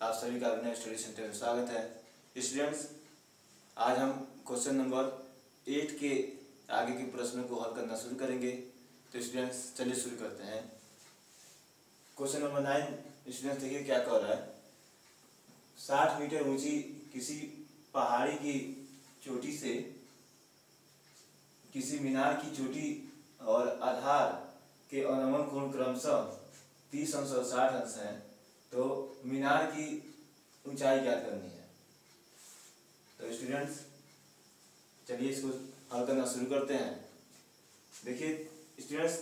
आप सभी का अभिनव स्टडी सेंटर में स्वागत है। स्टूडेंट्स, आज हम क्वेश्चन नंबर 8 के आगे के प्रश्नों को हल करना शुरू करेंगे। तो स्टूडेंट्स चलिए शुरू करते हैं। क्वेश्चन नंबर 9 स्टूडेंट्स देखिए क्या कह रहा है। 60 मीटर ऊंची किसी पहाड़ी की चोटी से किसी मीनार की चोटी और आधार के अवनमन कोण क्रमशः 30 अंश और 60 अंश है, तो मीनार की ऊंचाई ज्ञात करनी है। तो स्टूडेंट्स चलिए इसको हल करना शुरू करते हैं। देखिए स्टूडेंट्स,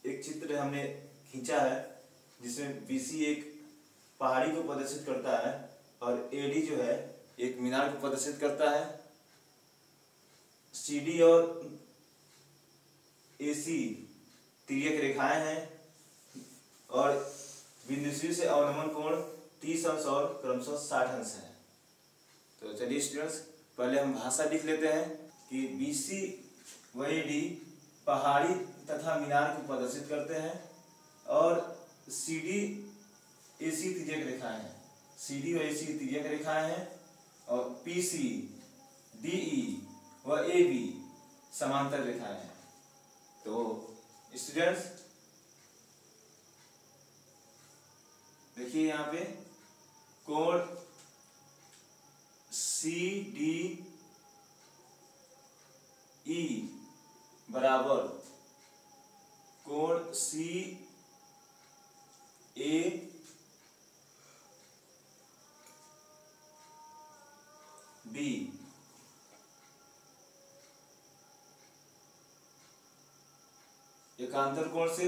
एक चित्र हमने खींचा है जिसमें BC एक पहाड़ी को प्रदर्शित करता है और AD जो है एक मीनार को प्रदर्शित करता है। CD और AC तिर्यक रेखाएं हैं और बिंदु C से अवनमन कोण 30 अंश और क्रमशः 60 अंश है। तो चलिए स्टूडेंट्स पहले हम भाषा लिख लेते हैं कि BC व AD पहाड़ी तथा मीनार को प्रदर्शित करते हैं और CD AC तिर्यक रेखाएं हैं। CD व AC तिर्यक रेखाएं हैं और PC DE व AB समांतर रेखाएं हैं। तो स्टूडेंट्स देखिए यहाँ पे कोण CDE बराबर कोण CAB एकांतर कोण से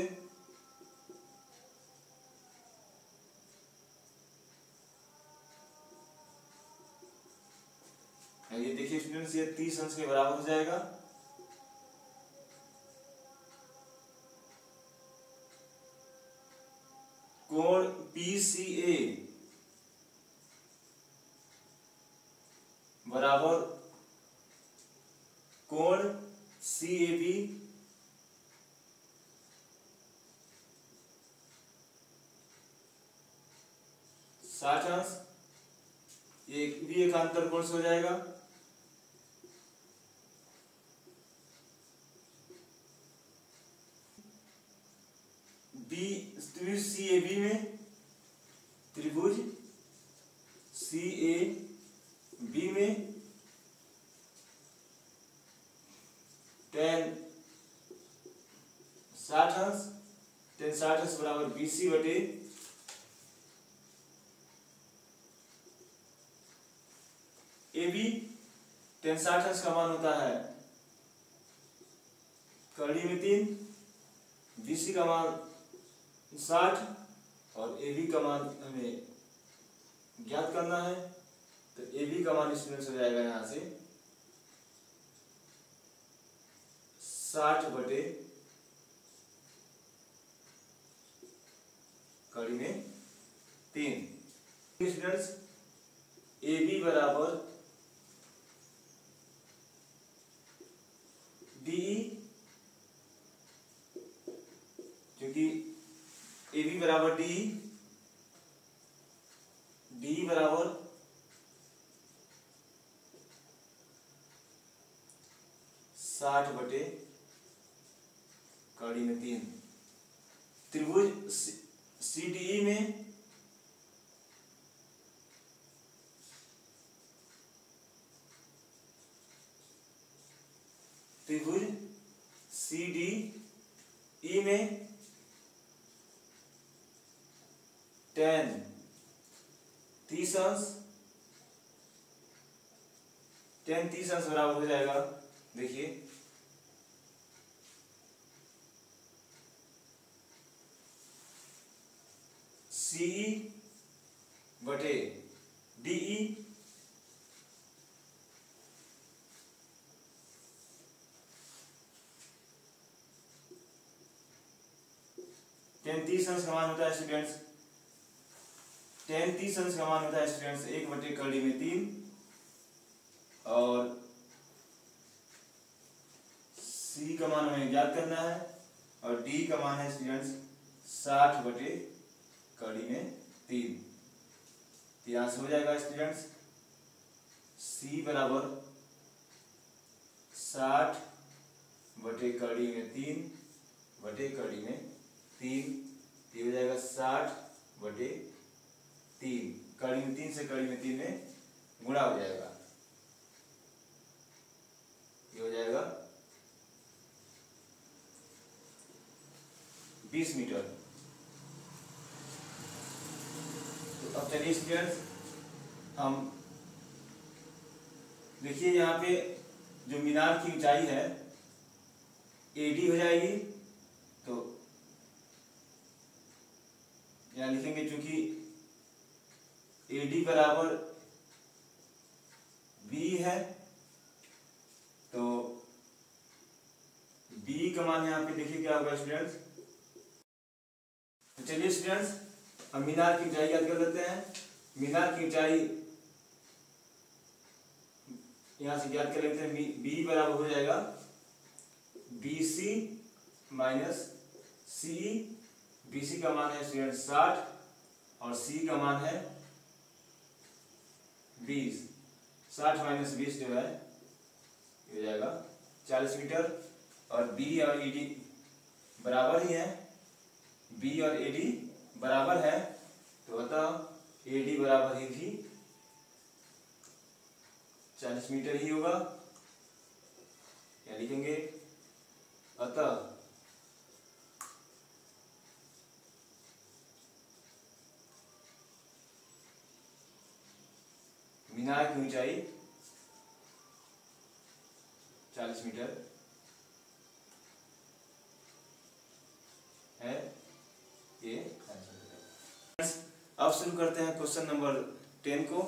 ये देखिए स्टूडेंट्स, ये 30 अंश के बराबर हो जाएगा। कोण PCA बराबर कोण CAB साठ अंश, ये भी एकांतर कोण से हो जाएगा। त्रिभुज CAB में त्रिभुज CAB में tan 60 अंश, tan 60 अंश बराबर BC बटे AB। tan 60 अंश का मान होता है कड़ी में 3, BC का मान 60 और AB का मान हमें ज्ञात करना है। तो AB का मान स्टूडेंट्स हो जाएगा यहाँ से 60 बटे कड़ी में 3। स्टूडेंट्स AB बराबर DE, क्योंकि AB बराबर DE, DE बराबर 60 बटे कड़ी में 3। त्रिभुज CDE में त्रिभुज CDE में tan 30 अंश, tan 30 अंश बराबर हो जाएगा, देखिए CE बटे DE tan 30 अंश का मान होता है स्टूडेंट्स, tan 30 अंश का मान होता है स्टूडेंट्स 1 बटे कड़ी में 3 और C का मान हमें ज्ञात करना है और D का मान है स्टूडेंट्स 60 बटे कड़ी में 3। तो यहाँ से हो जाएगा स्टूडेंट्स C बराबर 60 बटे कड़ी में 3 बटे कड़ी में 3, ये हो जाएगा 60 बटे 3, कड़ी में 3 से कड़ी में 3 में गुणा हो जाएगा, ये हो जाएगा 20 मीटर। तो अब चलिए स्टूडेंट्स हम देखिए यहाँ पे जो मीनार की ऊंचाई है AD हो जाएगी, तो यहाँ लिखेंगे चूंकि AD बराबर B है, तो B का मान यहाँ पे देखिए क्या होगा स्टूडेंट्स। तो चलिए स्टूडेंट्स हम मीनार की ऊंचाई याद कर लेते हैं। मीनार की ऊंचाई यहाँ से ज्ञात कर लेते हैं। B बराबर हो जाएगा BC माइनस CE। BC का मान है स्टूडेंट 60 और C का मान है 20। 60 माइनस 20 जो है हो जाएगा 40 मीटर। और B और AD बराबर ही है, B और AD बराबर है, तो अतः AD बराबर ही भी 40 मीटर ही होगा। क्या लिखेंगे, अतः मीनार की ऊंचाई 40 मीटर है, ये अब शुरू करते हैं क्वेश्चन नंबर 10 को।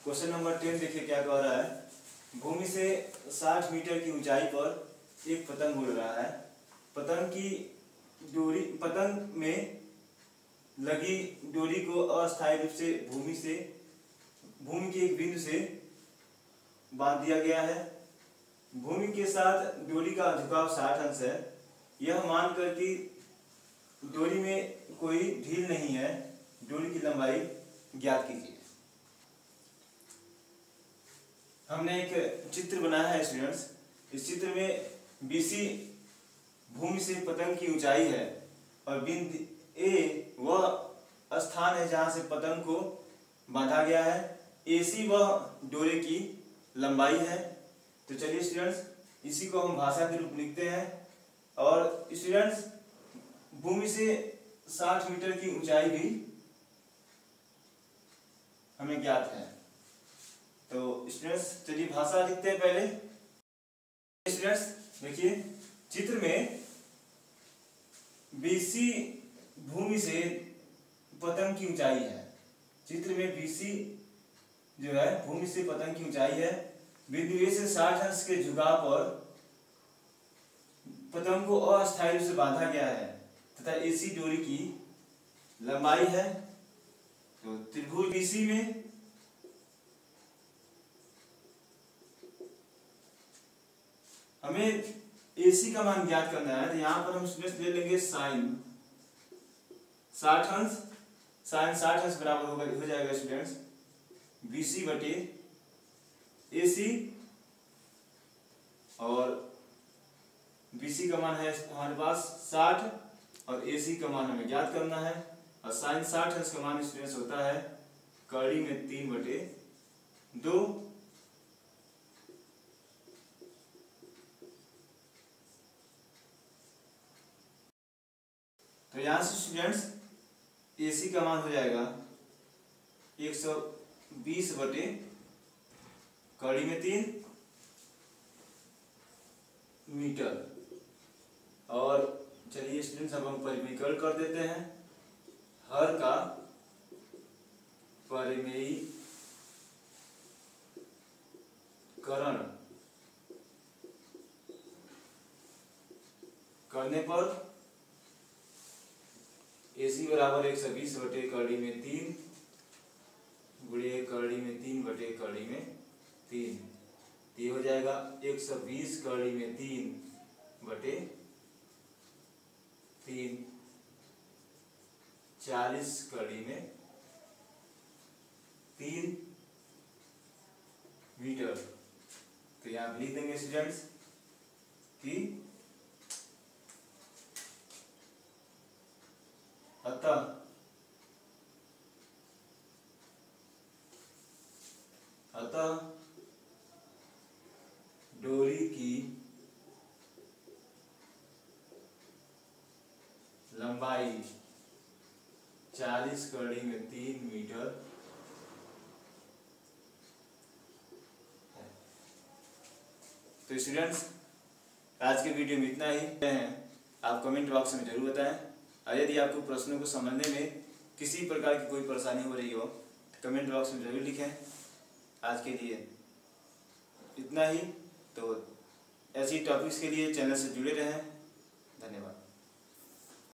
क्वेश्चन नंबर 10 देखिए क्या कह रहा है। भूमि से 60 मीटर की ऊंचाई पर एक पतंग उड़ रहा है। पतंग की डोरी, पतंग में लगी डोरी को अस्थायी रूप से भूमि के एक बिंदु से बांध दिया गया है। भूमि के साथ डोरी का झुकाव 60 अंश है। यह मानकर कि डोरी में कोई ढील नहीं है, डोरी की लंबाई ज्ञात कीजिए। हमने एक चित्र बनाया है स्टूडेंट्स। इस चित्र में BC भूमि से पतंग की ऊंचाई है और बिंदु A वह स्थान है जहां से पतंग को बांधा गया है। AC वह डोरे की लंबाई है। तो चलिए स्टूडेंट्स इसी को हम भाषा के रूप में लिखते हैं। और स्टूडेंट्स भूमि से 60 मीटर की ऊंचाई भी हमें ज्ञात है। तो स्टूडेंट्स चलिए भाषा लिखते हैं पहले। स्टूडेंट्स देखिए चित्र में BC भूमि से पतंग की ऊंचाई है। चित्र में BC जो है भूमि से पतंग की ऊंचाई है। बिंदु A से 60 अंश के झुकाव पर पतंग को अस्थायी रूप से बांधा गया है तथा AC डोरी की लंबाई है। तो त्रिभुज BC में हमें AC का मान ज्ञात करना है। तो यहाँ पर हम स्टूडेंट्स ले लेंगे साइन 60 अंश। साइन 60 अंश बराबर होगा, हो जाएगा स्टूडेंट्स BC बटे AC। और BC का मान है हमारे पास 60 और AC का मान हमें ज्ञात करना है। और साइन 60 अंश का मान स्टूडेंट्स होता है कड़ी में 3 बटे 2। तो यहां से स्टूडेंट्स AC का मान हो जाएगा 120 बटे कड़ी में 3 मीटर। और चलिए स्टूडेंट्स अब हम परिमेयीकरण कर देते हैं। हर का परिमेयीकरण करने पर AC बराबर 120 बटे कड़ी में 3 गुणिये कड़ी में 3 बटे कड़ी में 3। ये हो जाएगा 120 कड़ी में 3 बटे 3, 40 कड़ी में 3 मीटर। तो यहाँ लिख देंगे स्टूडेंट्स कि अतः डोरी की लंबाई 40 कड़ी में 3 मीटर है। तो स्टूडेंट्स आज के वीडियो में इतना ही है। आप कमेंट बॉक्स में जरूर बताएं, और यदि आपको प्रश्नों को समझने में किसी प्रकार की कोई परेशानी हो रही हो तो कमेंट बॉक्स में जरूर लिखें। आज के लिए इतना ही। तो ऐसी टॉपिक्स के लिए चैनल से जुड़े रहें। धन्यवाद।